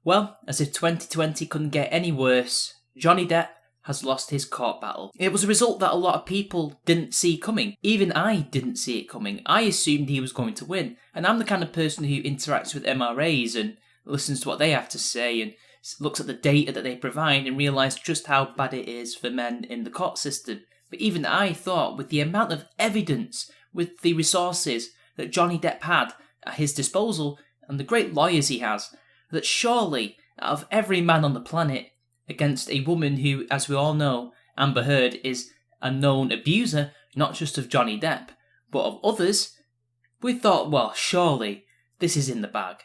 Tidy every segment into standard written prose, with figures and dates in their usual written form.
Well, as if 2020 couldn't get any worse, Johnny Depp has lost his court battle. It was a result that a lot of people didn't see coming. Even I didn't see it coming. I assumed he was going to win. And I'm the kind of person who interacts with MRAs and listens to what they have to say and looks at the data that they provide and realises just how bad it is for men in the court system. But even I thought, with the amount of evidence, with the resources that Johnny Depp had at his disposal and the great lawyers he has, that surely, out of every man on the planet, against a woman who, as we all know, Amber Heard, is a known abuser, not just of Johnny Depp, but of others, we thought, well, surely this is in the bag.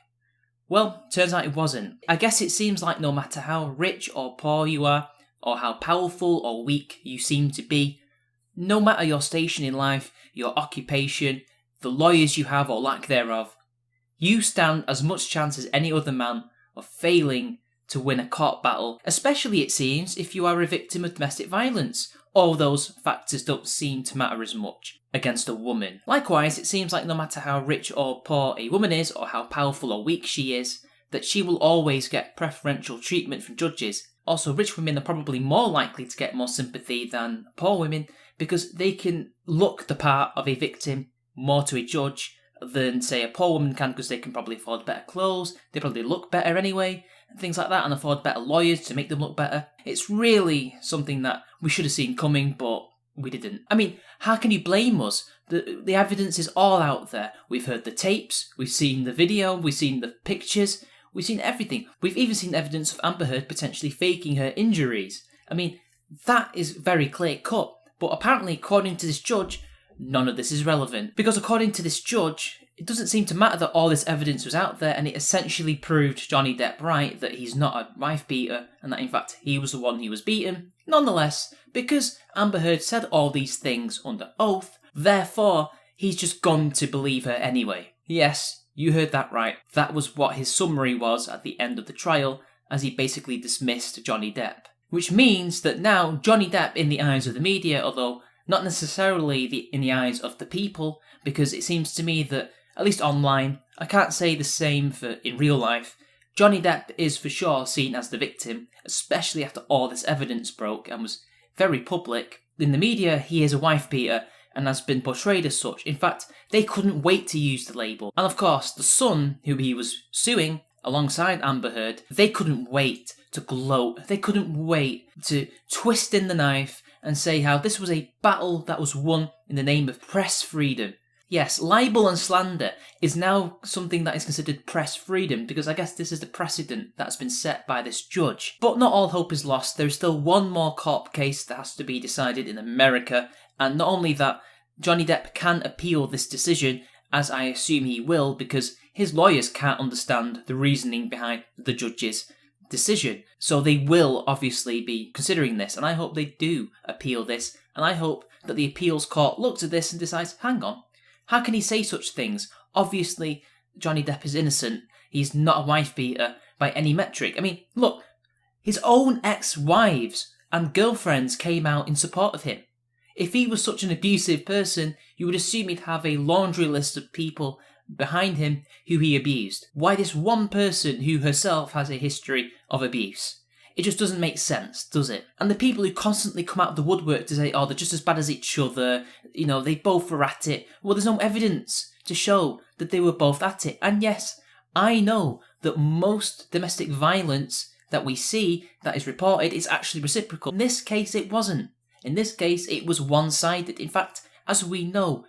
Well, turns out it wasn't. I guess it seems like no matter how rich or poor you are, or how powerful or weak you seem to be, no matter your station in life, your occupation, the lawyers you have or lack thereof, you stand as much chance as any other man of failing to win a court battle, especially, it seems, if you are a victim of domestic violence. All those factors don't seem to matter as much against a woman. Likewise, it seems like no matter how rich or poor a woman is, or how powerful or weak she is, that she will always get preferential treatment from judges. Also, rich women are probably more likely to get more sympathy than poor women, because they can look the part of a victim more to a judge than, say, a poor woman can, because they can probably afford better clothes, they probably look better anyway, and things like that, and afford better lawyers to make them look better. It's really something that we should have seen coming, but we didn't. I mean, how can you blame us? The evidence is all out there. We've heard the tapes, we've seen the video, we've seen the pictures, we've seen everything. We've even seen evidence of Amber Heard potentially faking her injuries. I mean, that is very clear cut. But apparently, according to this judge, none of this is relevant. Because according to this judge, it doesn't seem to matter that all this evidence was out there, and it essentially proved Johnny Depp right, that he's not a wife beater, and that in fact he was the one who was beaten. Nonetheless, because Amber Heard said all these things under oath, therefore he's just gone to believe her anyway. Yes, you heard that right. That was what his summary was at the end of the trial, as he basically dismissed Johnny Depp. Which means that now Johnny Depp, in the eyes of the media, although not necessarily in the eyes of the people, because it seems to me that, at least online, I can't say the same for in real life, Johnny Depp is for sure seen as the victim, especially after all this evidence broke and was very public. In the media, he is a wife beater and has been portrayed as such. In fact, they couldn't wait to use the label. And of course, the Sun, who he was suing alongside Amber Heard, they couldn't wait to gloat. They couldn't wait to twist in the knife and say how this was a battle that was won in the name of press freedom. Yes, libel and slander is now something that is considered press freedom, because I guess this is the precedent that's been set by this judge. But not all hope is lost. There is still one more court case that has to be decided in America, and not only that, Johnny Depp can appeal this decision, as I assume he will, because his lawyers can't understand the reasoning behind the judge's decision. So they will obviously be considering this, and I hope they do appeal this, and I hope that the appeals court looks at this and decides, hang on, how can he say such things? Obviously, Johnny Depp is innocent. He's not a wife beater by any metric. I mean, look, his own ex-wives and girlfriends came out in support of him. If he was such an abusive person, you would assume he'd have a laundry list of people behind him who he abused. Why this one person who herself has a history of abuse? It just doesn't make sense, does it? And the people who constantly come out of the woodwork to say, oh, they're just as bad as each other, you know, they both were at it. Well, there's no evidence to show that they were both at it. And yes, I know that most domestic violence that we see that is reported is actually reciprocal. In this case, it wasn't. In this case, it was one-sided. In fact, as we know,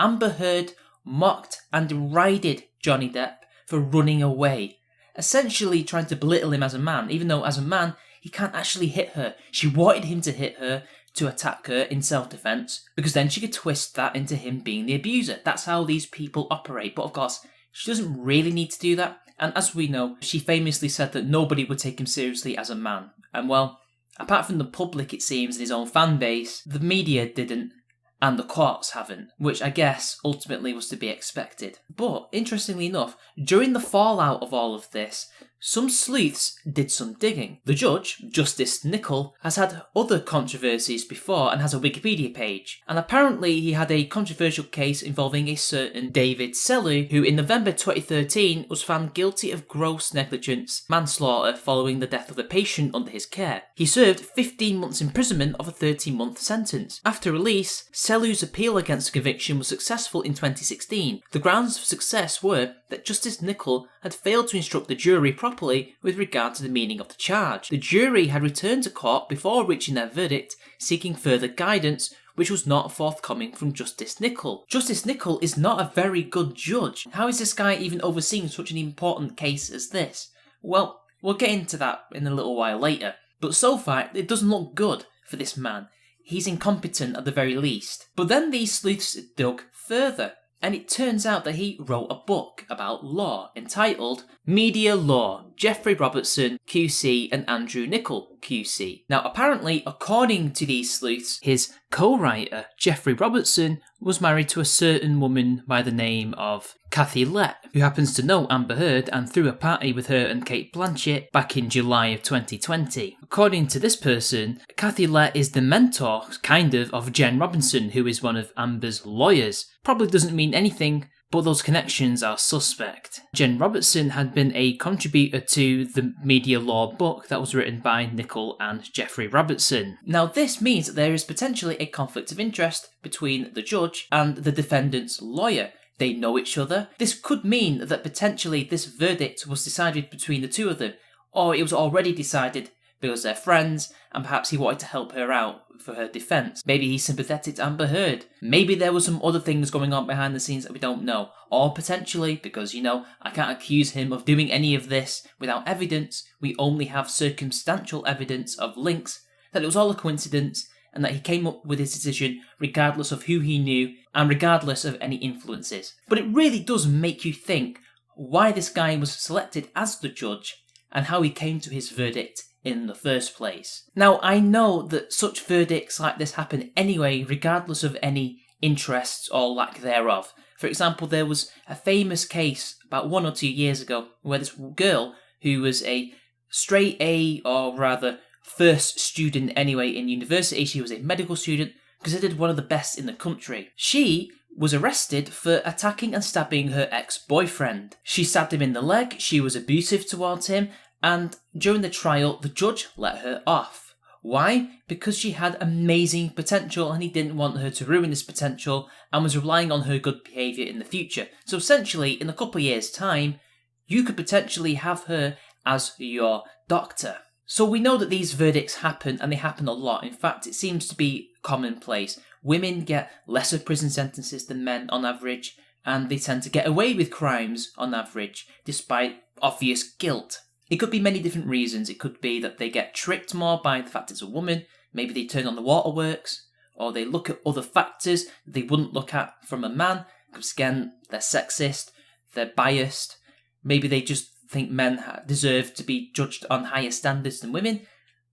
Amber Heard mocked and derided Johnny Depp for running away, essentially trying to belittle him as a man, even though as a man, he can't actually hit her. She wanted him to hit her, to attack her in self-defense, because then she could twist that into him being the abuser. That's how these people operate. But of course, she doesn't really need to do that. And as we know, she famously said that nobody would take him seriously as a man. And well, apart from the public, it seems, and his own fan base, the media didn't, and the courts haven't, which I guess ultimately was to be expected. But, interestingly enough, during the fallout of all of this, some sleuths did some digging. The judge, Justice Nicol, has had other controversies before and has a Wikipedia page. And apparently he had a controversial case involving a certain David Sellew, who in November 2013 was found guilty of gross negligence manslaughter following the death of a patient under his care. He served 15 months imprisonment of a 13-month sentence. After release, Sellew's appeal against the conviction was successful in 2016. The grounds for success were that Justice Nicol had failed to instruct the jury properly with regard to the meaning of the charge. The jury had returned to court before reaching their verdict, seeking further guidance, which was not forthcoming from Justice Nicol. Justice Nicol is not a very good judge. How is this guy even overseeing such an important case as this? Well, we'll get into that in a little while later. But so far, it doesn't look good for this man. He's incompetent at the very least. But then these sleuths dug further, and it turns out that he wrote a book about law entitled Media Law, Jeffrey Robertson, QC, and Andrew Nicol, QC. Now, apparently, according to these sleuths, his co-writer, Jeffrey Robertson, was married to a certain woman by the name of Kathy Lett, who happens to know Amber Heard and threw a party with her and Cate Blanchett back in July of 2020. According to this person, Kathy Lett is the mentor, kind of Jen Robinson, who is one of Amber's lawyers. Probably doesn't mean anything, but those connections are suspect. Jen Robertson had been a contributor to the Media Law book that was written by Nicol and Jeffrey Robertson. Now, this means that there is potentially a conflict of interest between the judge and the defendant's lawyer. They know each other. This could mean that potentially this verdict was decided between the two of them, or it was already decided because they're friends, and perhaps he wanted to help her out for her defence. Maybe he's sympathetic to Amber Heard. Maybe there were some other things going on behind the scenes that we don't know. Or potentially, because, I can't accuse him of doing any of this without evidence, we only have circumstantial evidence of links, that it was all a coincidence, and that he came up with his decision regardless of who he knew, and regardless of any influences. But it really does make you think why this guy was selected as the judge, and how he came to his verdict in the first place. Now, I know that such verdicts like this happen anyway, regardless of any interests or lack thereof. For example, there was a famous case about 1 or 2 years ago where this girl, who was a straight A, or rather first student anyway in university, she was a medical student, considered one of the best in the country. She was arrested for attacking and stabbing her ex-boyfriend. She stabbed him in the leg, she was abusive towards him, and during the trial, the judge let her off. Why? Because she had amazing potential and he didn't want her to ruin this potential and was relying on her good behaviour in the future. So essentially, in a couple of years' time, you could potentially have her as your doctor. So we know that these verdicts happen, and they happen a lot. In fact, it seems to be commonplace. Women get lesser prison sentences than men on average, and they tend to get away with crimes on average, despite obvious guilt. It could be many different reasons. It could be that they get tricked more by the fact it's a woman. Maybe they turn on the waterworks, or they look at other factors they wouldn't look at from a man, because again, they're sexist, they're biased. Maybe they just think men deserve to be judged on higher standards than women,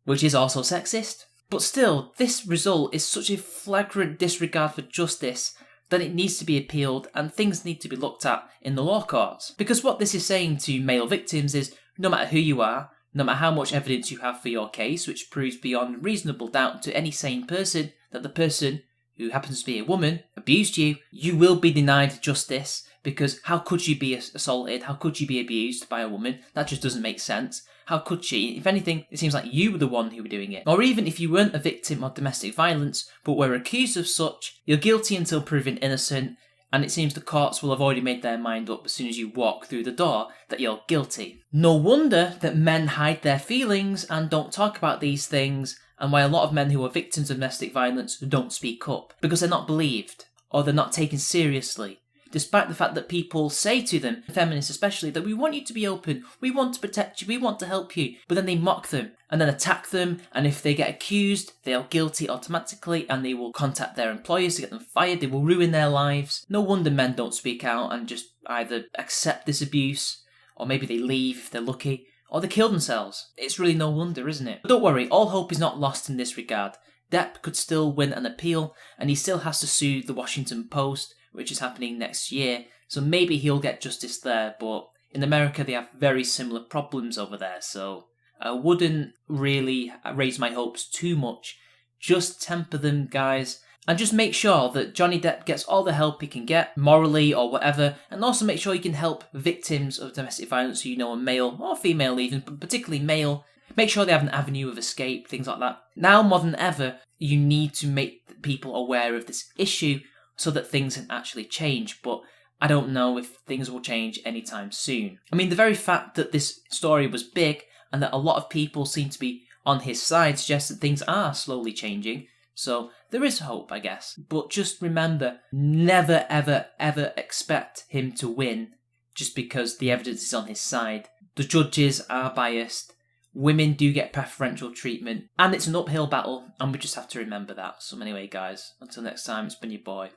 which is also sexist. But still, this result is such a flagrant disregard for justice that it needs to be appealed and things need to be looked at in the law courts. Because what this is saying to male victims is, no matter who you are, no matter how much evidence you have for your case, which proves beyond reasonable doubt to any sane person that the person, who happens to be a woman, abused you, you will be denied justice, because how could you be assaulted? How could you be abused by a woman? That just doesn't make sense. How could she? If anything, it seems like you were the one who were doing it. Or even if you weren't a victim of domestic violence, but were accused of such, you're guilty until proven innocent, and it seems the courts will have already made their mind up as soon as you walk through the door that you're guilty. No wonder that men hide their feelings and don't talk about these things, and why a lot of men who are victims of domestic violence don't speak up, because they're not believed, or they're not taken seriously. Despite the fact that people say to them, feminists especially, that we want you to be open, we want to protect you, we want to help you, but then they mock them and then attack them, and if they get accused, they are guilty automatically and they will contact their employers to get them fired, they will ruin their lives. No wonder men don't speak out and just either accept this abuse, or maybe they leave if they're lucky, or they kill themselves. It's really no wonder, isn't it? But don't worry, all hope is not lost in this regard. Depp could still win an appeal, and he still has to sue the Washington Post, which is happening next year, so maybe he'll get justice there, but in America they have very similar problems over there, so I wouldn't really raise my hopes too much. Just temper them, guys. And just make sure that Johnny Depp gets all the help he can get, morally or whatever, and also make sure you can help victims of domestic violence who you know are male or female even, but particularly male. Make sure they have an avenue of escape, things like that. Now more than ever, you need to make people aware of this issue so that things can actually change, but I don't know if things will change anytime soon. I mean, the very fact that this story was big and that a lot of people seem to be on his side suggests that things are slowly changing. So there is hope, I guess. But just remember, never, ever, ever expect him to win just because the evidence is on his side. The judges are biased. Women do get preferential treatment. And it's an uphill battle, and we just have to remember that. So anyway, guys, until next time, it's been your boy,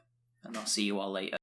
and I'll see you all later.